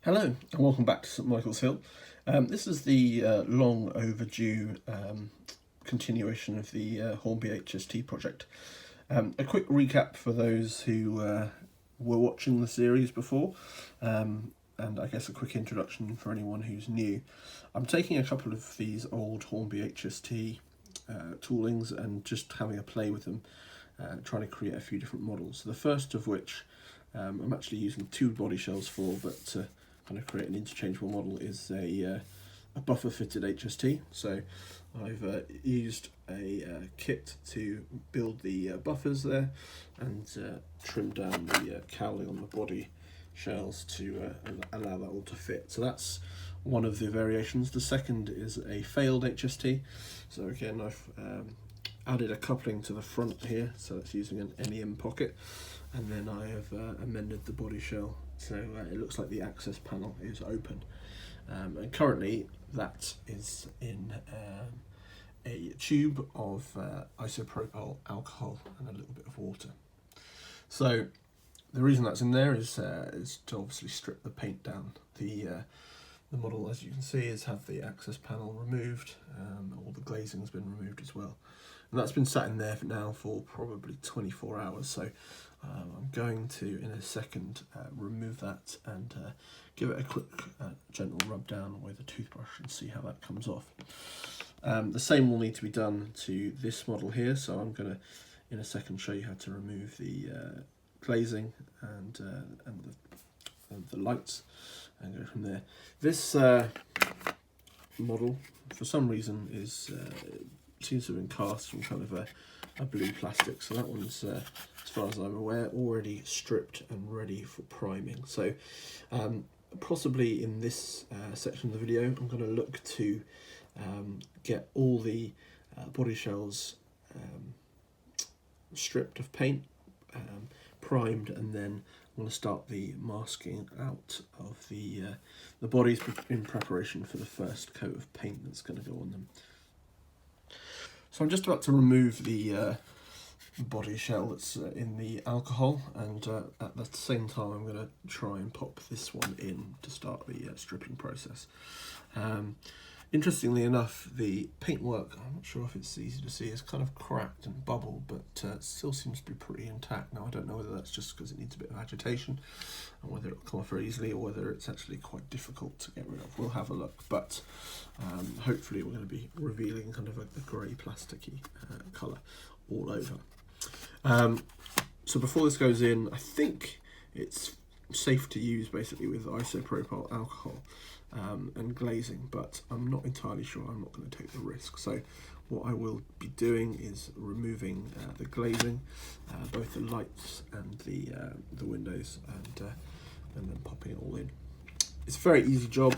Hello and welcome back to St Michael's Hill. This is the long overdue continuation of the Hornby HST project. A quick recap for those who were watching the series before, and I guess a quick introduction for anyone who's new. I'm taking a couple of these old Hornby HST toolings and just having a play with them, trying to create a few different models. The first of which I'm actually using two body shells for, but to kind of create an interchangeable model is a buffer fitted HST. So I've used a kit to build the buffers there and trim down the cowling on the body shells to allow that all to fit. So that's one of the variations. The second is a failed HST. So again, I've added a coupling to the front here, so it's using an NEM pocket, and then I have amended the body shell so it looks like the access panel is open, and currently that is in a tube of isopropyl alcohol and a little bit of water. So the reason that's in there is to obviously strip the paint down. The model, as you can see, is have the access panel removed, all the glazing's been removed as well. And that's been sat in there now for probably 24 hours, so I'm going to, in a second, remove that and give it a quick gentle rub down with a toothbrush and see how that comes off. The same will need to be done to this model here, so I'm going to, in a second, show you how to remove the glazing and the lights and go from there. This model, for some reason, seems to have been cast from kind of a blue plastic, so that one's, as far as I'm aware, already stripped and ready for priming. So possibly in this section of the video, I'm going to look to get all the body shells stripped of paint, primed, and then I'm going to start the masking out of the bodies in preparation for the first coat of paint that's going to go on them. So I'm just about to remove the body shell that's in the alcohol, and at the same time I'm going to try and pop this one in to start the stripping process. Interestingly enough, the paintwork, I'm not sure if it's easy to see, is kind of cracked and bubbled, but it still seems to be pretty intact. Now, I don't know whether that's just because it needs a bit of agitation and whether it'll come off very easily, or whether it's actually quite difficult to get rid of. We'll have a look, but hopefully we're going to be revealing kind of a grey plasticky colour all over. So before this goes in, I think it's safe to use basically with isopropyl alcohol and glazing, but I'm not entirely sure. I'm not going to take the risk. So what I will be doing is removing the glazing, both the lights and the windows, and then popping it all in. It's a very easy job.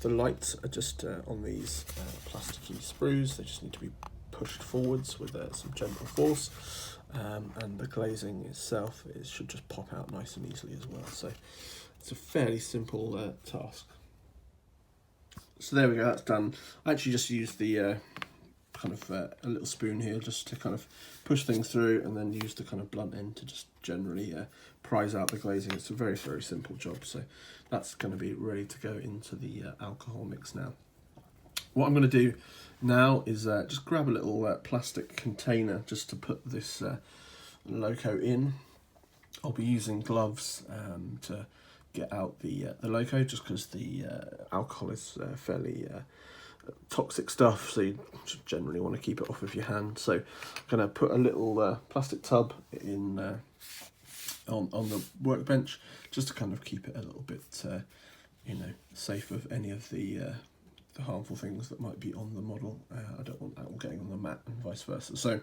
The lights are just on these plasticky sprues. They just need to be pushed forwards with some gentle force, and the glazing itself should just pop out nice and easily as well. So it's a fairly simple task. So there we go, that's done. I actually just used the kind of a little spoon here just to kind of push things through, and then use the kind of blunt end to just generally prise out the glazing. It's a very, very simple job. So that's going to be ready to go into the alcohol mix now. What I'm going to do now is just grab a little plastic container just to put this loco in. I'll be using gloves to get out the loco, just because the alcohol is fairly toxic stuff, so you generally want to keep it off of your hand. So I'm going to put a little plastic tub in on the workbench, just to kind of keep it a little bit safe of any of the harmful things that might be on the model. I don't want that all getting on the mat and vice versa. So I'm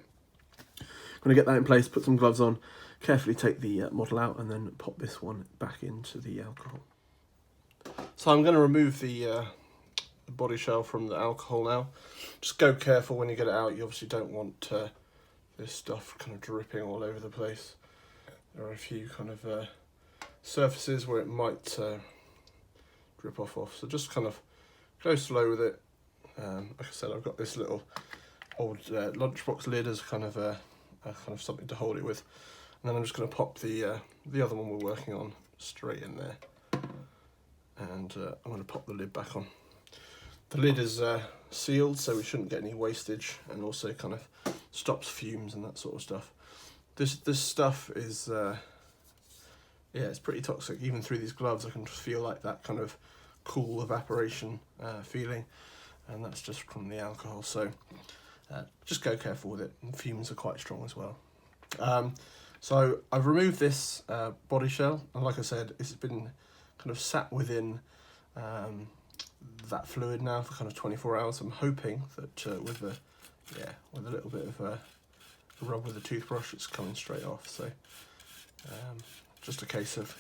going to get that in place, put some gloves on, carefully take the model out, and then pop this one back into the alcohol. So I'm going to remove the body shell from the alcohol now. Just go careful when you get it out. You obviously don't want this stuff kind of dripping all over the place. There are a few kind of surfaces where it might drip off, so just kind of go slow with it. Like I said, I've got this little old lunchbox lid as kind of something to hold it with, and then I'm just going to pop the other one we're working on straight in there. and I'm going to pop the lid back on. The lid is sealed, so we shouldn't get any wastage, and also kind of stops fumes and that sort of stuff. This stuff is yeah, it's pretty toxic. Even through these gloves I can feel like that kind of cool evaporation feeling, and that's just from the alcohol, so just go careful with it, and fumes are quite strong as well. So I've removed this body shell, and like I said, it's been kind of sat within that fluid now for kind of 24 hours. I'm hoping that with a little bit of a rub with a toothbrush, it's coming straight off. So just a case of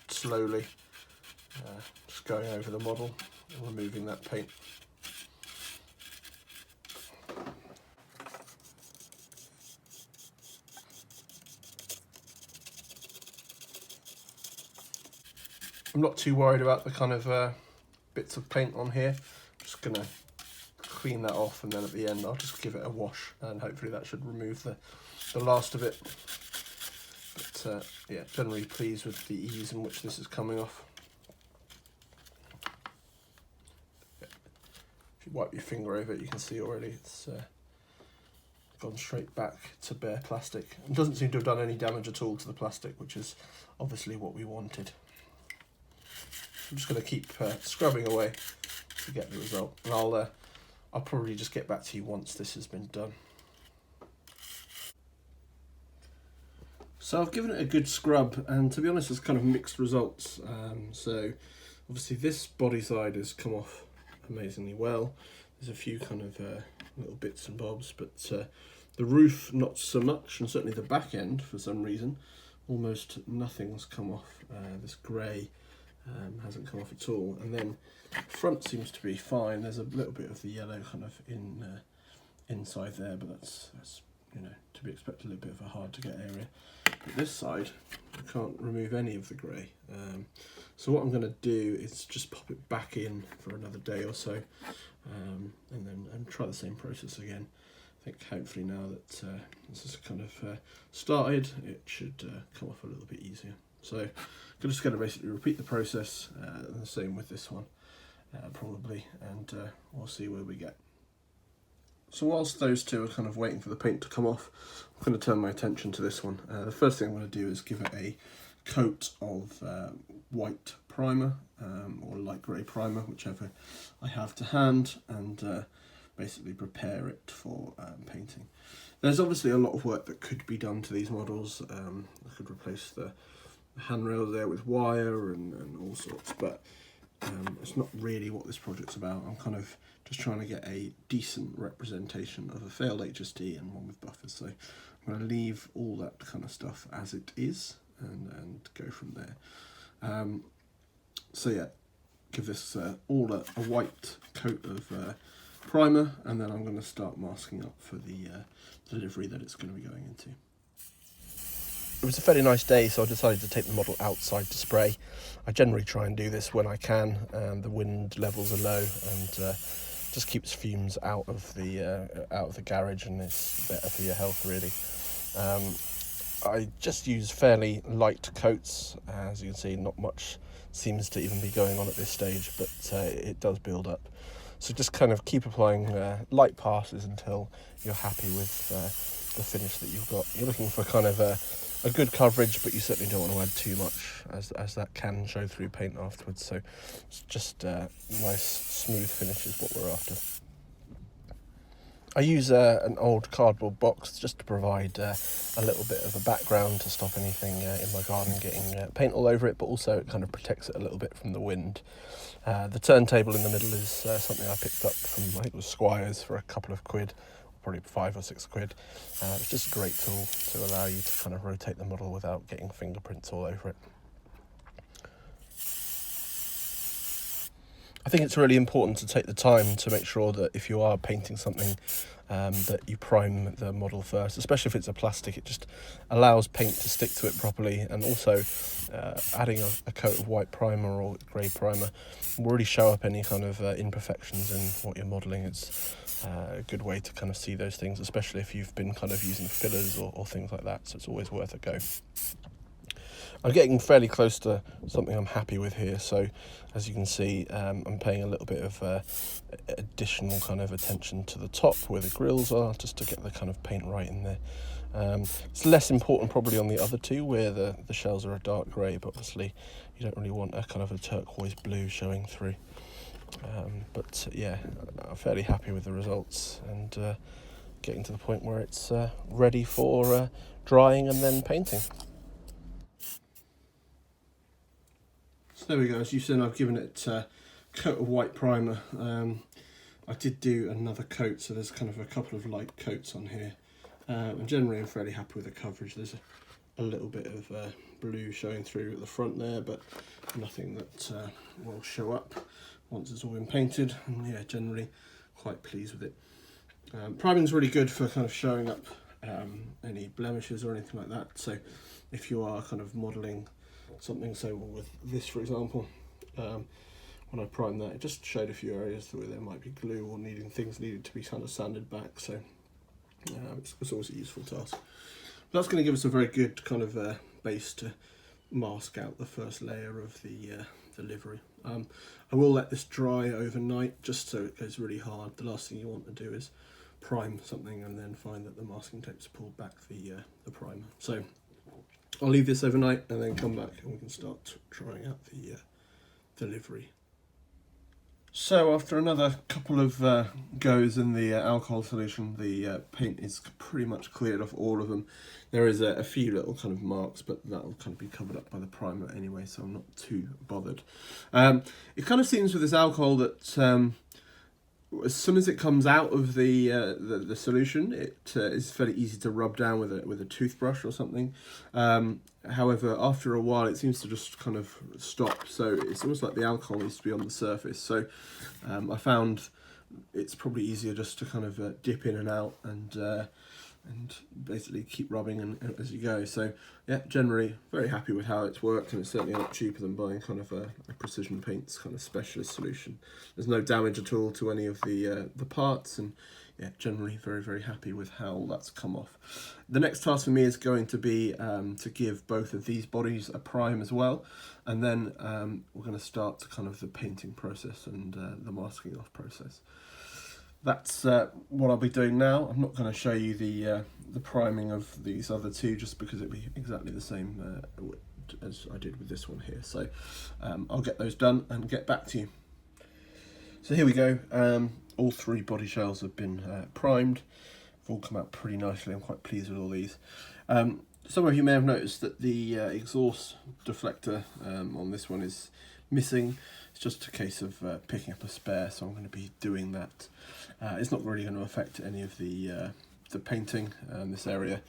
slowly just going over the model and removing that paint. I'm not too worried about the kind of bits of paint on here. I'm just going to clean that off, and then at the end I'll just give it a wash, and hopefully that should remove the last of it. But yeah, generally pleased with the ease in which this is coming off. If you wipe your finger over it, you can see already it's gone straight back to bare plastic. It doesn't seem to have done any damage at all to the plastic, which is obviously what we wanted. I'm just going to keep scrubbing away to get the result, and I'll probably just get back to you once this has been done. So I've given it a good scrub, and to be honest, it's kind of mixed results. So obviously this body side has come off amazingly well. There's a few kind of little bits and bobs, but the roof not so much, and certainly the back end for some reason almost nothing's come off. This grey hasn't come off at all, and then front seems to be fine. There's a little bit of the yellow kind of inside there, but that's you know, to be expected, a little bit of a hard to get area. But this side I can't remove any of the grey, so what I'm going to do is just pop it back in for another day or so, and then try the same process again. I think hopefully now that this is kind of started, it should come off a little bit easier. So I'm just going to basically repeat the process, and the same with this one probably, and we'll see where we get. So whilst those two are kind of waiting for the paint to come off, I'm going to turn my attention to this one. The first thing I'm going to do is give it a coat of white primer, or light grey primer, whichever I have to hand, and basically prepare it for painting. There's obviously a lot of work that could be done to these models. I could replace the handrails there with wire and all sorts, but it's not really what this project's about. I'm kind of just trying to get a decent representation of a failed HST and one with buffers, so I'm going to leave all that kind of stuff as it is and go from there. So yeah, give this all a white coat of primer, and then I'm going to start masking up for the delivery that it's going to be going into. It was a fairly nice day, so I decided to take the model outside to spray. I generally try and do this when I can. The wind levels are low, and just keeps fumes out of the garage, and it's better for your health, really. I just use fairly light coats. As you can see, not much seems to even be going on at this stage, but it does build up. So just kind of keep applying light passes until you're happy with the finish that you've got. You're looking for kind of a good coverage, but you certainly don't want to add too much, as that can show through paint afterwards. So it's just nice smooth finish is what we're after. I use an old cardboard box just to provide a little bit of a background to stop anything in my garden getting paint all over it, but also it kind of protects it a little bit from the wind. The turntable in the middle is something I picked up from, I think it was Squires, for a couple of quid, probably 5 or 6 quid. It's just a great tool to allow you to kind of rotate the model without getting fingerprints all over it. I think it's really important to take the time to make sure that if you are painting something, that you prime the model first, especially if it's a plastic. It just allows paint to stick to it properly, and also adding a coat of white primer or grey primer will really show up any kind of imperfections in what you're modelling. It's a good way to kind of see those things, especially if you've been kind of using fillers or things like that, so it's always worth a go. I'm getting fairly close to something I'm happy with here. So as you can see, I'm paying a little bit of additional kind of attention to the top where the grills are, just to get the kind of paint right in there. It's less important probably on the other two where the shells are a dark grey, but obviously you don't really want a kind of a turquoise blue showing through. But yeah, I'm fairly happy with the results, and getting to the point where it's ready for drying and then painting. So there we go. As you've seen, I've given it a coat of white primer. I did do another coat, so there's kind of a couple of light coats on here. And generally I'm fairly happy with the coverage. There's a little bit of blue showing through at the front there, but nothing that will show up once it's all been painted. And yeah, generally quite pleased with it. Priming is really good for kind of showing up any blemishes or anything like that. So if you are kind of modelling something, so with this for example, when I primed that, it just showed a few areas where there might be glue or things needed to be kind of sanded back. So it's always a useful task. But that's going to give us a very good kind of base to mask out the first layer of the livery. I will let this dry overnight just so it goes really hard. The last thing you want to do is prime something and then find that the masking tape's pulled back the primer. So I'll leave this overnight and then come back and we can start drying out the livery. So after another couple of goes in the alcohol solution, the paint is pretty much cleared off all of them. There is a few little kind of marks, but that'll kind of be covered up by the primer anyway, so I'm not too bothered. It kind of seems with this alcohol that as soon as it comes out of the solution, it is fairly easy to rub down with a toothbrush or something. However, after a while, it seems to just kind of stop. So it's almost like the alcohol needs to be on the surface. So I found it's probably easier just to kind of dip in and out and basically keep rubbing and as you go. So yeah, generally very happy with how it's worked, and it's certainly a lot cheaper than buying kind of a Precision Paints kind of specialist solution. There's no damage at all to any of the parts, and yeah, generally very, very happy with how that's come off. The next task for me is going to be to give both of these bodies a prime as well, and then we're going to start kind of the painting process and the masking off process. That's what I'll be doing now. I'm not going to show you the priming of these other two just because it'll be exactly the same as I did with this one here. So I'll get those done and get back to you. So here we go. All three body shells have been primed. They've all come out pretty nicely. I'm quite pleased with all these. Some of you may have noticed that the exhaust deflector on this one is missing. It's just a case of picking up a spare, so I'm going to be doing that. It's not really going to affect any of the painting. This area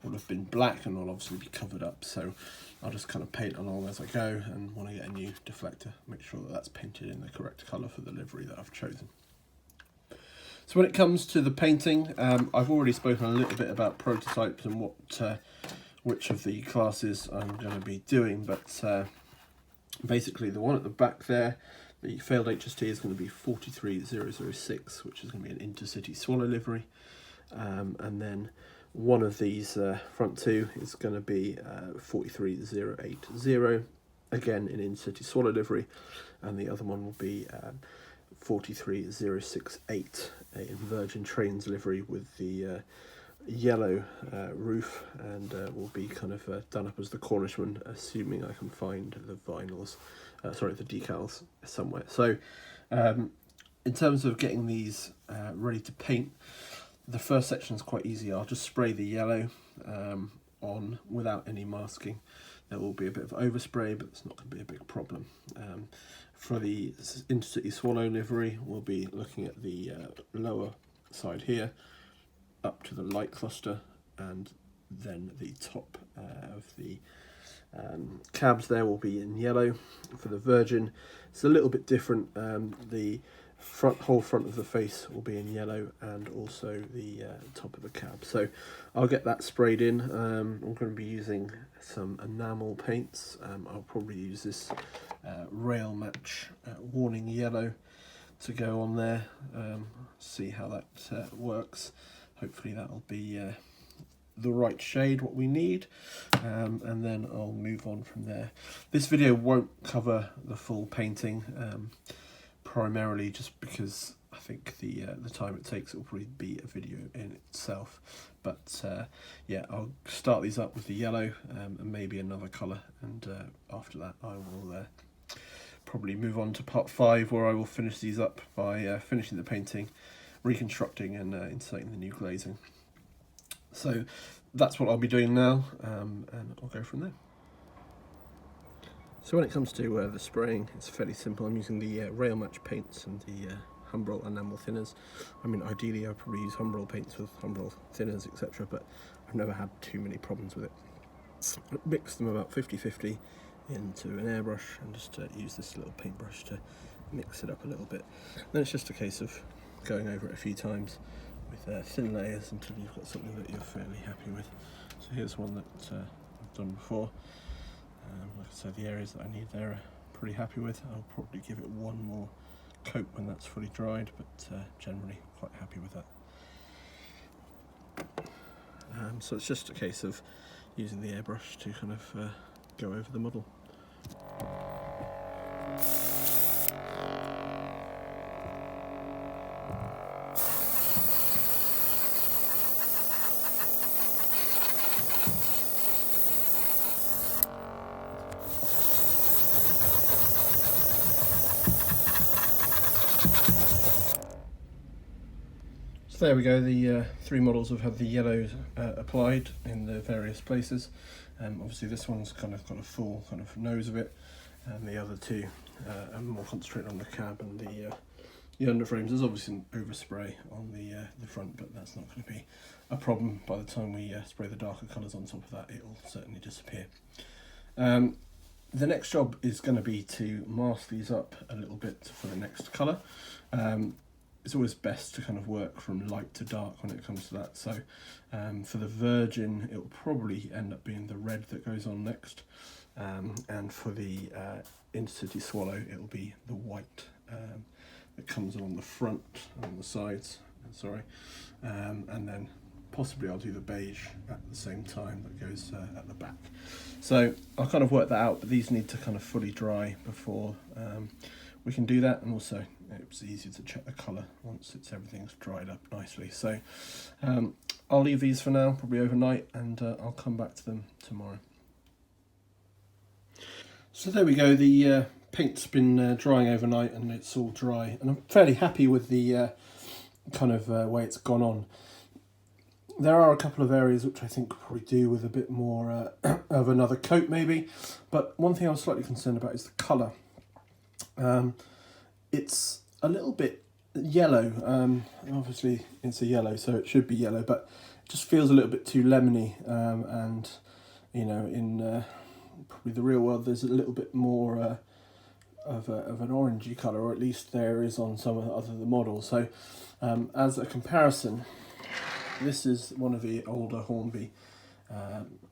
will have been black and will obviously be covered up, so I'll just kind of paint along as I go, and when I get a new deflector, make sure that that's painted in the correct colour for the livery that I've chosen. So when it comes to the painting, I've already spoken a little bit about prototypes and which of the classes I'm going to be doing, but basically the one at the back there, the failed HST, is going to be 43006, which is going to be an intercity swallow livery, and then one of these front two is going to be 43080, again in intercity swallow livery, and the other one will be 43068, a Virgin Trains livery with the yellow roof, and will be kind of done up as the Cornishman, assuming I can find the vinyls, the decals somewhere. So in terms of getting these ready to paint, the first section is quite easy. I'll just spray the yellow on without any masking. There will be a bit of overspray, but it's not going to be a big problem. For the intercity swallow livery, we'll be looking at the lower side here, up to the light cluster, and then the top of the cabs there will be in yellow. For the Virgin, it's a little bit different. The whole front of the face will be in yellow, and also the top of the cab. So I'll get that sprayed in. I'm going to be using some enamel paints. I'll probably use this rail match warning yellow to go on there. See how that works. Hopefully that'll be the right shade, what we need, and then I'll move on from there. This video won't cover the full painting, primarily just because I think the time it takes will probably be a video in itself. But yeah, I'll start these up with the yellow and maybe another colour, and after that I will probably move on to part 5, where I will finish these up by finishing the painting, reconstructing and inserting the new glazing. So that's what I'll be doing now, and I'll go from there. So when it comes to the spraying, it's fairly simple. I'm using the rail match paints and the Humbrol enamel thinners. I mean, ideally I'd probably use Humbrol paints with Humbrol thinners, etc., but I've never had too many problems with it. Mix them about 50-50 into an airbrush, and just use this little paintbrush to mix it up a little bit. Then it's just a case of going over it a few times with thin layers until you've got something that you're fairly happy with. So here's one that I've done before. Like I said, the areas that I need there are pretty happy with. I'll probably give it one more coat when that's fully dried, but generally quite happy with that. So it's just a case of using the airbrush to kind of go over the model. So there we go, the 3 models have had the yellows applied in the various places. Obviously this one's kind of got a full kind of nose of it, and the other 2 are more concentrated on the cab and the underframes. There's obviously an overspray on the front, but that's not going to be a problem. By the time we spray the darker colours on top of that, it'll certainly disappear. The next job is going to be to mask these up a little bit for the next colour. It's always best to kind of work from light to dark when it comes to that. So for the Virgin, it will probably end up being the red that goes on next. And for the Intercity Swallow, it will be the white that comes along the front and on the sides, and then possibly I'll do the beige at the same time that goes at the back. So I'll kind of work that out, but these need to kind of fully dry before we can do that, and also it's easier to check the colour once everything's dried up nicely. So I'll leave these for now, probably overnight, and I'll come back to them tomorrow. So there we go, the paint's been drying overnight and it's all dry, and I'm fairly happy with the kind of way it's gone on. There are a couple of areas which I think could probably do with a bit more of another coat maybe, but one thing I was slightly concerned about is the colour. It's a little bit yellow, obviously it's a yellow so it should be yellow, but it just feels a little bit too lemony, and you know, in probably the real world there's a little bit more of an orangey colour, or at least there is on some other of the models. So as a comparison, this is one of the older Hornby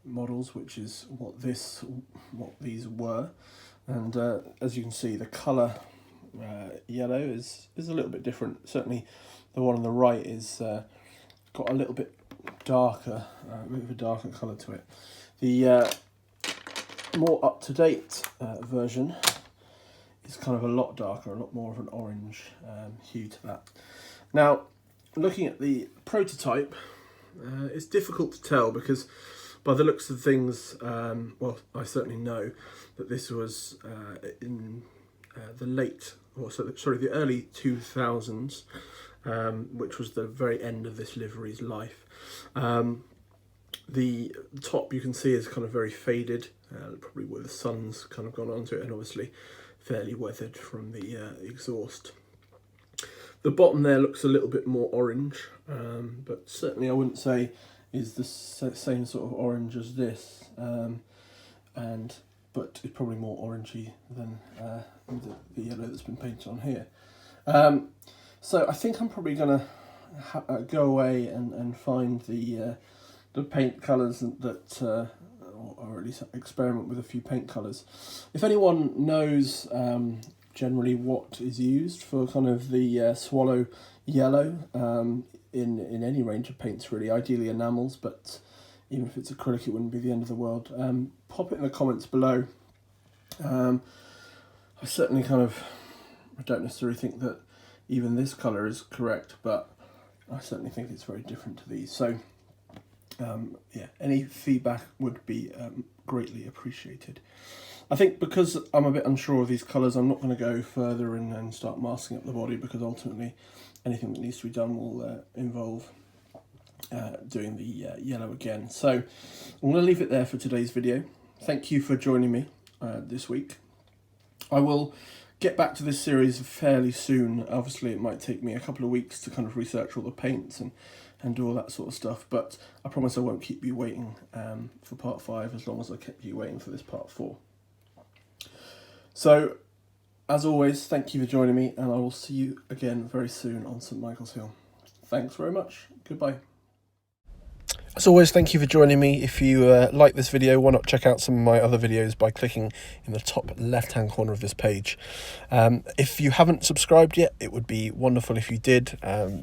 models, which is what these were, and as you can see, the colour yellow is a little bit different. Certainly the one on the right is got a little bit darker, a bit of a darker colour to it. The more up-to-date version is kind of a lot darker, a lot more of an orange hue to that. Now, looking at the prototype, it's difficult to tell because by the looks of things, well, I certainly know that this was in the early 2000s, which was the very end of this livery's life. The top you can see is kind of very faded, probably where the sun's kind of gone onto it, and obviously fairly weathered from the exhaust. The bottom there looks a little bit more orange, but certainly I wouldn't say is the same sort of orange as this, but it's probably more orangey than the yellow that's been painted on here. So I think I'm probably going to go away and find the paint colours that, or at least experiment with a few paint colours. If anyone knows generally what is used for kind of the swallow yellow in any range of paints really, ideally enamels, but even if it's acrylic, it wouldn't be the end of the world. Pop it in the comments below. I certainly I don't necessarily think that even this colour is correct, but I certainly think it's very different to these. So yeah, any feedback would be greatly appreciated. I think because I'm a bit unsure of these colours, I'm not going to go further and start masking up the body, because ultimately anything that needs to be done will involve doing the yellow again. So I'm going to leave it there for today's video. Thank you for joining me this week. I will get back to this series fairly soon. Obviously it might take me a couple of weeks to kind of research all the paints and do all that sort of stuff, but I promise I won't keep you waiting for part 5 as long as I kept you waiting for this part 4. So, as always, thank you for joining me, and I will see you again very soon on St Michael's Hill. Thanks very much. Goodbye. As always, thank you for joining me. If you like this video, why not check out some of my other videos by clicking in the top left-hand corner of this page. If you haven't subscribed yet, it would be wonderful if you did.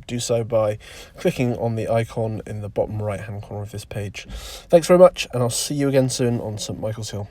Do so by clicking on the icon in the bottom right-hand corner of this page. Thanks very much, and I'll see you again soon on St Michael's Hill.